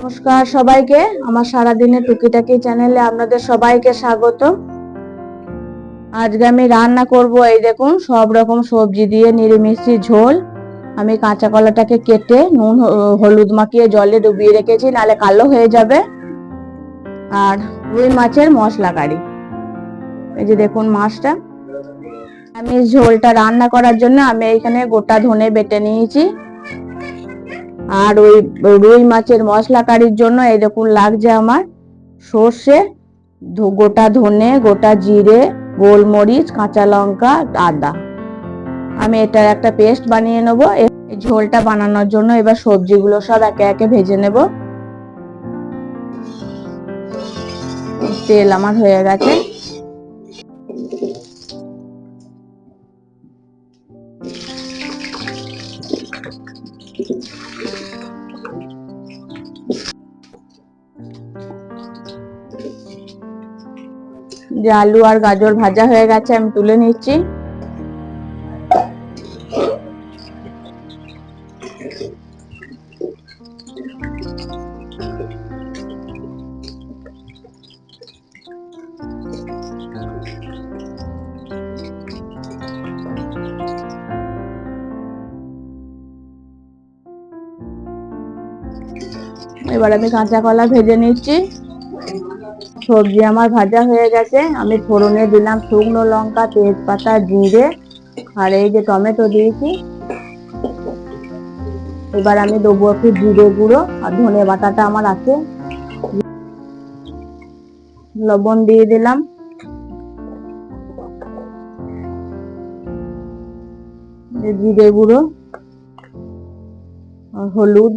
নমস্কার সবাইকে, আমার সারাদিনের টুকিটাকি চ্যানেলে আপনাদের সবাইকে স্বাগত। আজকে আমি রান্না করব এই দেখুন সব রকম সবজি দিয়ে নিরামিষি ঝোল। আমি কাঁচা কলাটাকে কেটে নুন হলুদ মাখিয়ে জলে ডুবিয়ে রেখেছি, নালে কালো হয়ে যাবে। আর রুই মাছের মশলা কারি, এই যে দেখুন মাছটা। আমি ঝোলটা রান্না করার জন্য আমি এখানে গোটা ধনে বেটে নিয়েছি। আর ওই রুই মাছের মশলা কারির জন্য এই দেখুন লাগছে আমার সর্ষে, গোটা ধনে, গোটা জিরে, গোলমরিচ, কাঁচা লঙ্কা, আদা। আমি এটার একটা পেস্ট বানিয়ে নেব এই ঝোলটা বানানোর জন্য। এবার সবজিগুলো সব একে একে ভেজে নেব। তেল আমার হয়ে গেছে। যে আলু আর গাজর ভাজা হয়ে গেছে, আমি তুলে নিচ্ছি। এবার আমি কাঁচা কলা ভেজে নিচ্ছি। সবজি আমার ভাজা হয়ে গেছে। আমি ফোড়নে দিলাম শুকনো লঙ্কা, তেজপাতা, জিরে আর এই যে টমেটো দিয়েছি। এবার আমি দেবো একটু জিরে গুঁড়ো আর ধনে বাটাটা আমার আছে, লবণ দিয়ে দিলাম, জিরে গুঁড়ো আর হলুদ,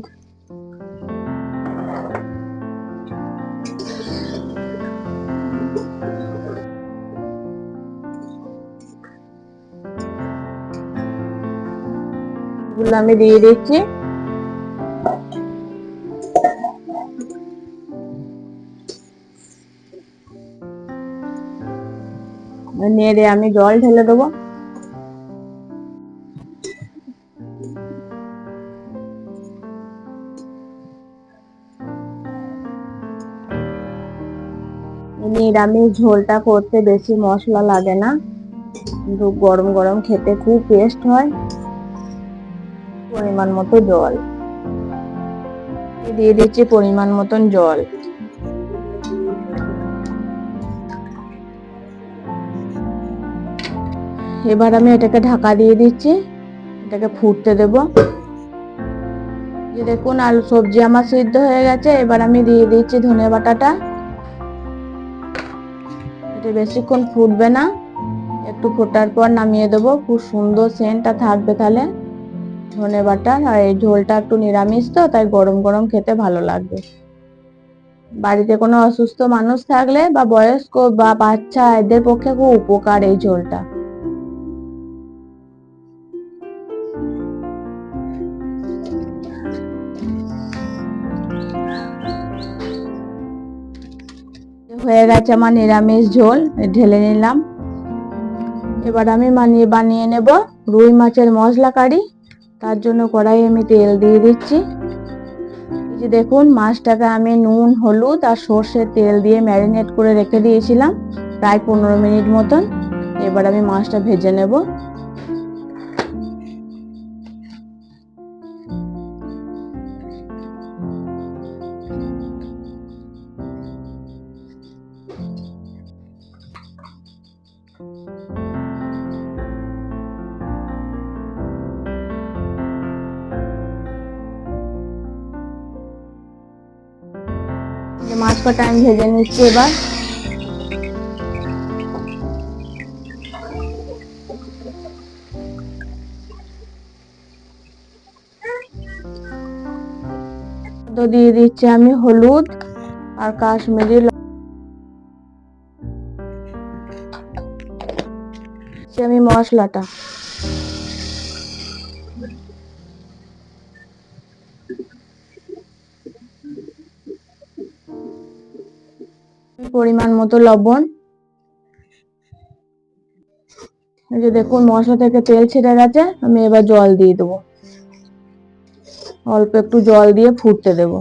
এগুলো আমি দিয়ে দিচ্ছি। নেড়ে আমি জল ঢেলে দেবো। নিরামিষ ঝোলটা করতে বেশি মশলা লাগে না, কিন্তু গরম গরম খেতে খুব টেস্ট হয়। পরিমাণ মতো জল দিয়ে দিচ্ছি, পরিমাণ মতন জল। এবার আমি এটাকে ঢাকা দিয়ে দিচ্ছি, এটাকে ফুটতে দেব। যে দেখুন আলু সবজি আমার সিদ্ধ হয়ে গেছে। এবার আমি দিয়ে দিচ্ছি ধনে বাটাটা। এটা বেশিক্ষণ ফুটবে না, একটু ফোটার পর নামিয়ে দেবো। খুব সুন্দর সেন্টটা থাকবে তাহলে ধনে বাটার। আর এই ঝোলটা একটু নিরামিষ তো, তাই গরম গরম খেতে ভালো লাগবে। বাড়িতে কোনো অসুস্থ মানুষ থাকলে বা বয়স্ক বা বাচ্চা, এদের পক্ষে খুব উপকার এই ঝোলটা। হয়ে গেছে আমার নিরামিষ ঝোল, ঢেলে নিলাম। এবার আমি বানিয়ে নেব রুই মাছের মশলা কারি। তার জন্য কড়াই আমি তেল দিয়ে দিচ্ছি। এই যে দেখুন মাছটাকে আমি নুন, হলুদ আর সর্ষের তেল দিয়ে ম্যারিনেট করে রেখে দিয়েছিলাম প্রায় 15 মিনিট মতন। এবার আমি মাছটা ভেজে নেব। মাছ কটা আমি ভেজে নিচ্ছি। এবার দিয়ে দিচ্ছি আমি হলুদ আর কাশ্মীরি আমি মশলাটা। পরিমাণ মতো লবণ। এই যে দেখুন মশলা থেকে তেল ছেড়ে গেছে। আমি এবার জল দিয়ে দেবো, অল্প একটু জল দিয়ে ফুটতে দেব।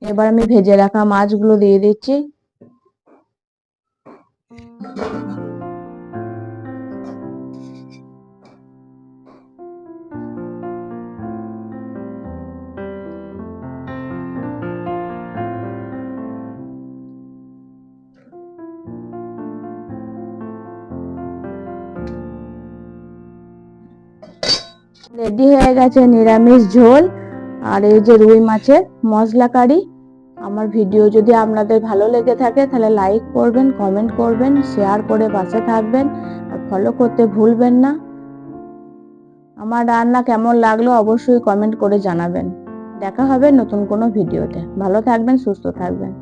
এবার আমি ভেজে রাখা মাছগুলো দিয়ে দিচ্ছি। রেডি হয়ে গেছে নিরামিষ ঝোল আর এই যে রুই মাছের মশলা কারি। আমার ভিডিও যদি আপনাদের ভালো লেগে থাকে তাহলে লাইক করবেন, কমেন্ট করবেন, শেয়ার করে পাশে থাকবেন আর ফলো করতে ভুলবেন না। আমার রান্না কেমন লাগলো অবশ্যই কমেন্ট করে জানাবেন। দেখা হবে নতুন কোনো ভিডিওতে। ভালো থাকবেন, সুস্থ থাকবেন।